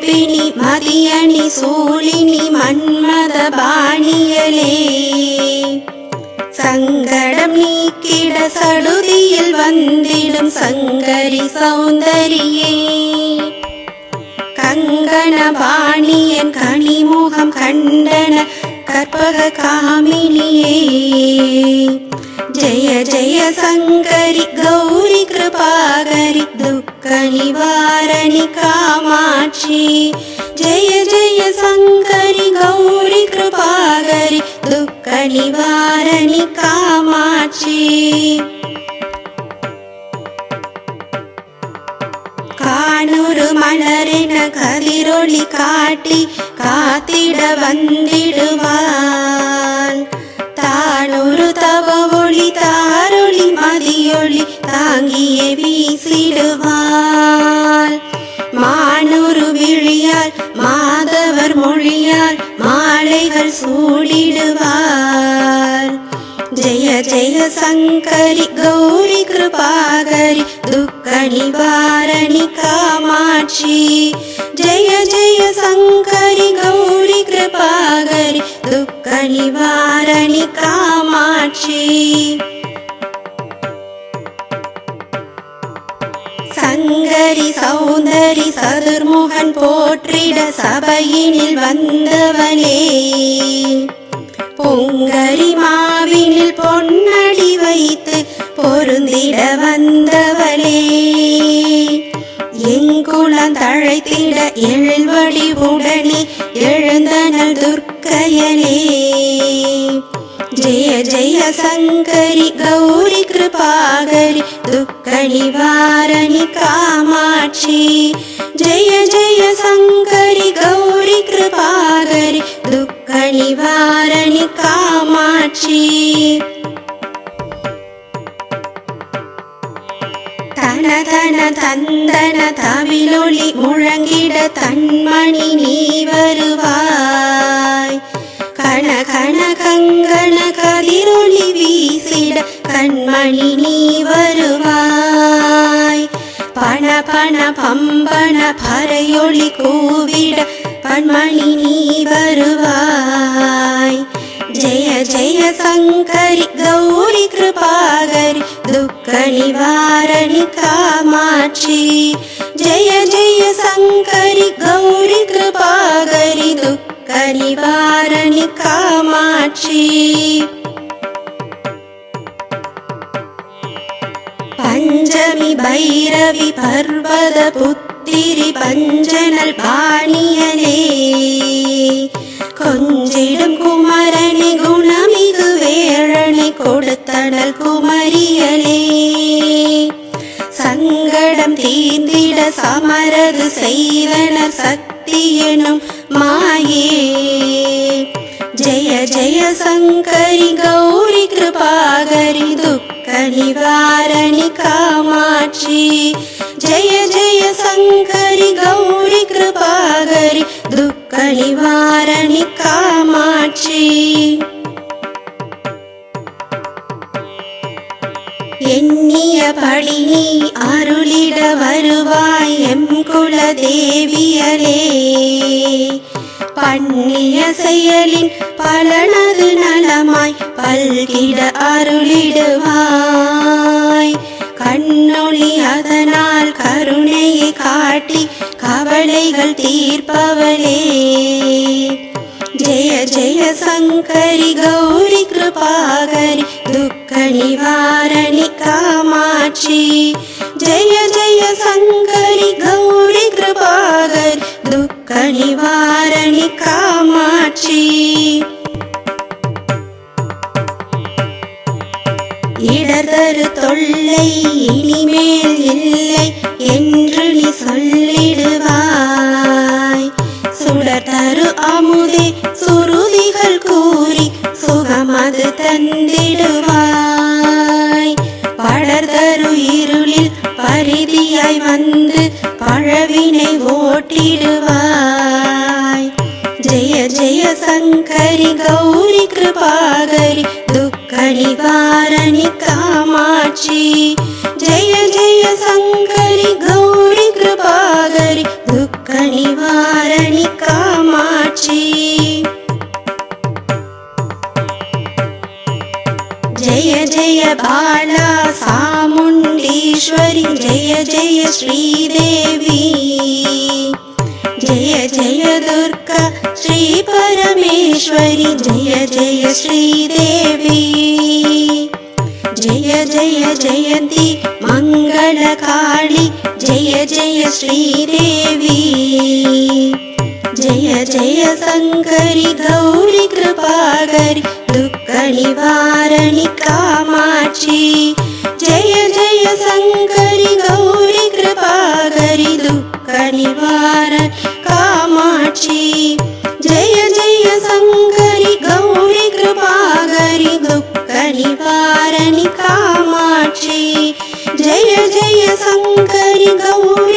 ரூபிணி மதியணி சூலினி மன்மத பாணியலே சங்கடம் நீக்கிட சடுதியில் வந்திடும் சங்கரி சௌந்தரியே கங்கண பாணியன் கனிமுகம் கண்டன கற்பக காமினியே ஜெய ஜெய சங்கரி கௌரி கிருபாகரி துக்க நிவாரணி காமாட்சி ஜெய ஜெய சங்கரி கௌரி கிருபாகரி துக்க நிவாரணி காமாட்சி காணொரு மலரென கதிரொளி காட்டி காத்திட வந்திடுவாள் தானொரு தவ ஒளி தாரொளி மதியொளி தாங்கியே வீசிடுவாள் மானொரு விழியால் மாதவர் மொழியால் மாலைகள் சூடிடுவாள் ஜெய ஜெய சங்கரி கௌரி கிருபாகரி துக்க நிவாரணி காமாட்சி ஜெய ஜெய சங்கரி கௌரி கிருபாகரி துக்க நிவாரணி காமாட்சி சங்கரி சௌந்தரி சதுர்முகன் போற்றிட சபையினில் வந்தவளே பொங்கரி மாவினில் பொன்னடி வைத்து பொருந்திட வந்தவளே எங்குளம் தழைத்திட எழில்வழி உடனே எழுந்தனள் துர்க்கையலே ஜெய ஜெய சங்கரி கௌரி கிருபாகரி துக்க நிவாரணி காமாட்சி ஜெய ஜெய சங்கரி கௌரி கிருபாகரி துக்க நிவாரணி காமாட்சி தன தன தந்தன தவிலொளி முழங்கிட தன்மணி நீ வருவாய் கண கண கங்கண கதிரொளி வீசிட கண்மணி நீ வருவாய் பண பண பம்பன பறையொளி கூவிட பண்மணி நீ வருவாய் ஜெய ஜெய சங்கரி கௌரி கிருபாகரி துக்க நிவாரணி காமாட்சி ஜெய ஜெய சங்கரி கௌரி கிருபாகரி துக்க நிவாரணி காமாட்சி பஞ்சமி பைரவி பர்வத புத்திரி பஞ்சனல் பாணியனே கொஞ்சிடும் குமரனே குணமிகு வேழனை கொடுத்தனல் குமரியலே சங்கடம் தீர்ந்திட சமரது செய்தனர் சக்தி எனும் மாயே ஜெய ஜெய சங்கரி கௌரி கிருபாகரி துக்க நிவாரணி காமாட்சி ஜெய ஜெய சங்கரி கௌரி கிருபாகரி துக்க நிவாரணி காமாட்சி எண்ணியபடி நீ அருளிட வருவாய் எம் குலதேவியலே பண்ணிய செயலின் பலனது நலமாய் பல்கிட அருளிடுவாய் கண்ணொளி அதனால் கருணையை காட்டி கவலைகள் தீர்ப்பவளே ஜெய ஜெய சங்கரி கௌரி கிருபாகரி துக்க நிவாரணி காமாட்சி ஜெய ஜெய சங்கரி கௌரி கிருபாகரி துக்க நிவாரணி காமாட்சி இடர்தரு தொல்லை இனிமேல் இல்லை என்று நீ சொல்லிடுவாய் சுடர்தரு அமுதே சுருதிகள் கூறி சுகமது தந்திடுவாய் படர்தரு இருளில் பரிதியாய் வந்து பழவினை ஓட்டிடுவாய் ஜெய ஜெய சங்கரி கௌரி கிருபாகரி துக்க நிவாரணி காமாட்சி ஜெய ஜெய சங்கரி கௌரி கிருபாகரி துக்க நிவாரணி जय जय बाला सामुण्डीश्वरी जय जय श्रीदेवी जय जय दुर्गा श्री परमेश्वरी जय जय श्रीदेवी जय जय जयन्ती मङ्गलकाली जय जय श्रीदेवी जय जय शङ्करि गौरी कृपाकरि दुःखनिवारणि कामाक्षी जय जय शङ्करि गौरी कृपाकरि दुःखनिवारणि कामाक्षी जय जय शङ्करि गौरी कृपाकरि दुःखनिवारणि कामाक्षी जय जय शङ्करि गौरी